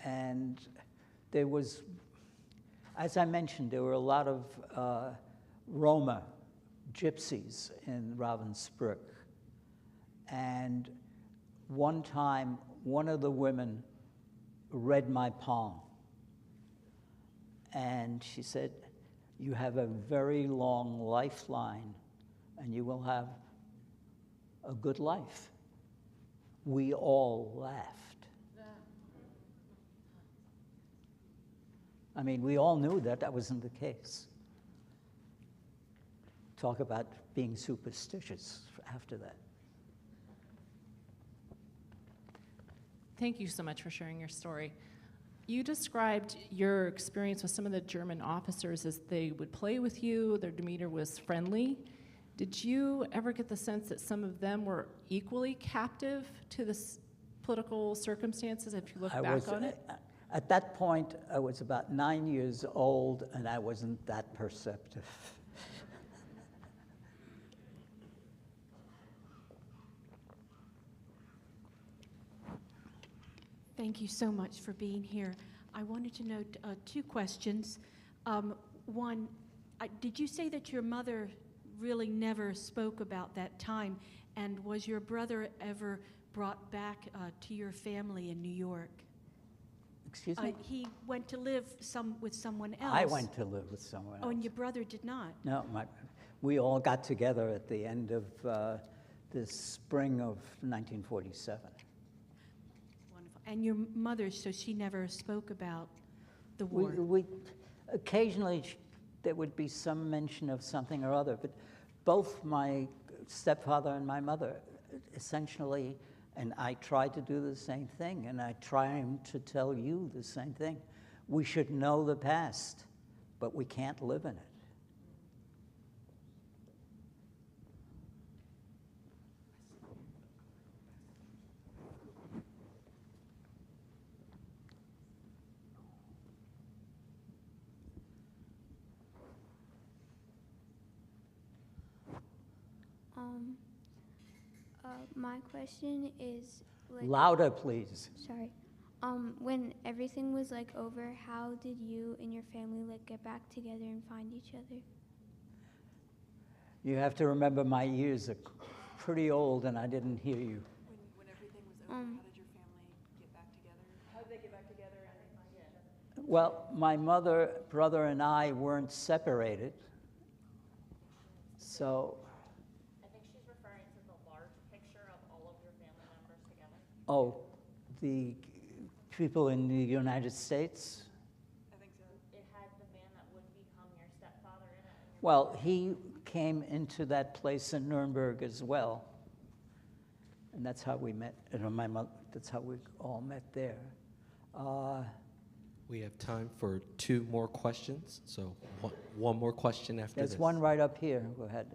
And there was, as I mentioned, there were a lot of Roma, gypsies in Ravensbrück. And one time, one of the women read my palm. And she said, "You have a very long lifeline, and you will have a good life." We all laughed. I mean, we all knew that that wasn't the case. Talk about being superstitious after that. Thank you so much for sharing your story. You described your experience with some of the German officers as they would play with you, their demeanor was friendly. Did you ever get the sense that some of them were equally captive to the political circumstances if you look back on it? At that point, I was about 9 years old, and I wasn't that perceptive. Thank you so much for being here. I wanted to know two questions. One, did you say that your mother really never spoke about that time? And was your brother ever brought back to your family in New York? Excuse me? He went to live with someone else. I went to live with someone else. Oh, and your brother did not? No, we all got together at the end of the spring of 1947. Wonderful. And your mother, so she never spoke about the war? We occasionally, there would be some mention of something or other, but both my stepfather and my mother essentially, and I tried to do the same thing, and I try to tell you the same thing. We should know the past, but we can't live in it. My question is, like, louder, please. Sorry. When everything was like over, how did you and your family like get back together and find each other? You have to remember my ears are pretty old, and I didn't hear you. When everything was over, how did your family get back together? How did they get back together and find each other? Well, my mother, brother, and I weren't separated, so. I think she's referring to the large picture of all of your family members together. Oh, the people in the United States? I think so. It had the man that would become your stepfather in it. Well, he came into that place in Nuremberg as well. And that's how we met, my mother, that's how we all met there. We have time for 2 more questions, so one more question after this. There's one right up here. Go ahead.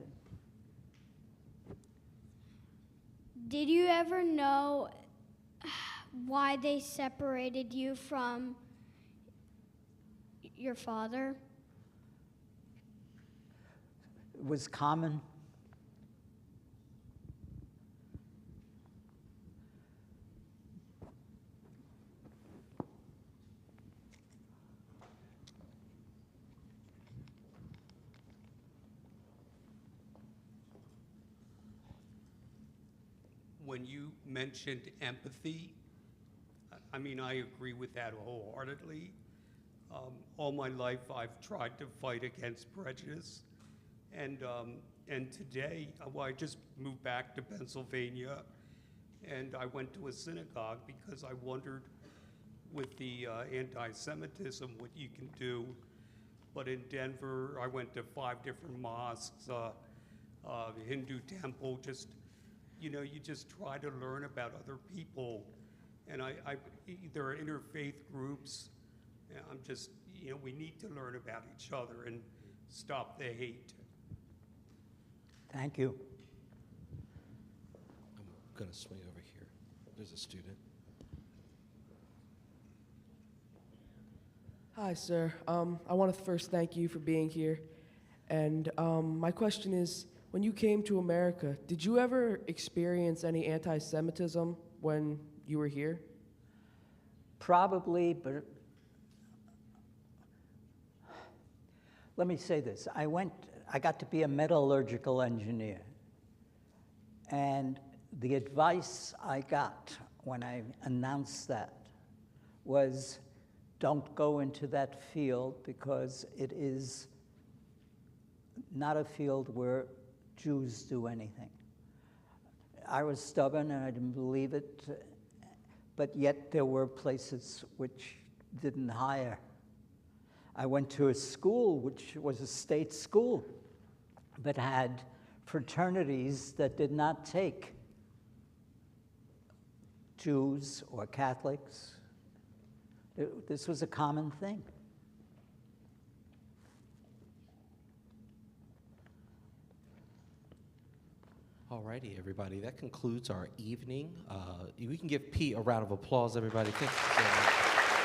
Did you ever know why they separated you from your father? It was common. When you mentioned empathy, I mean, I agree with that wholeheartedly. All my life, I've tried to fight against prejudice. And today, well, I just moved back to Pennsylvania, and I went to a synagogue because I wondered with the anti-Semitism what you can do. But in Denver, I went to 5 different mosques, Hindu temple, just, you know, you just try to learn about other people. And there are interfaith groups. And I'm just, you know, we need to learn about each other and stop the hate. Thank you. I'm going to swing over here. There's a student. Hi, sir. I want to first thank you for being here. And my question is, when you came to America, did you ever experience any anti-Semitism when you were here? Probably, but let me say this. I got to be a metallurgical engineer. And the advice I got when I announced that was, don't go into that field because it is not a field where Jews do anything. I was stubborn and I didn't believe it, but yet there were places which didn't hire. I went to a school which was a state school, but had fraternities that did not take Jews or Catholics. This was a common thing. All righty, everybody. That concludes our evening. We can give Pete a round of applause, everybody. Thank you so much.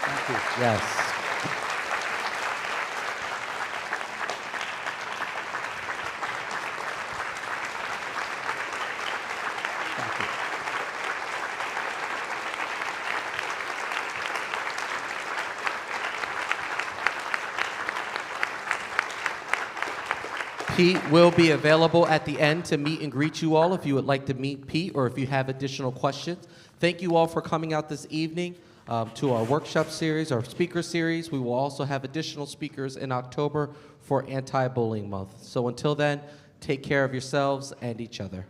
Thank you. Yes. Pete will be available at the end to meet and greet you all if you would like to meet Pete or if you have additional questions. Thank you all for coming out this evening to our workshop series, our speaker series. We will also have additional speakers in October for Anti-Bullying Month. So until then, take care of yourselves and each other.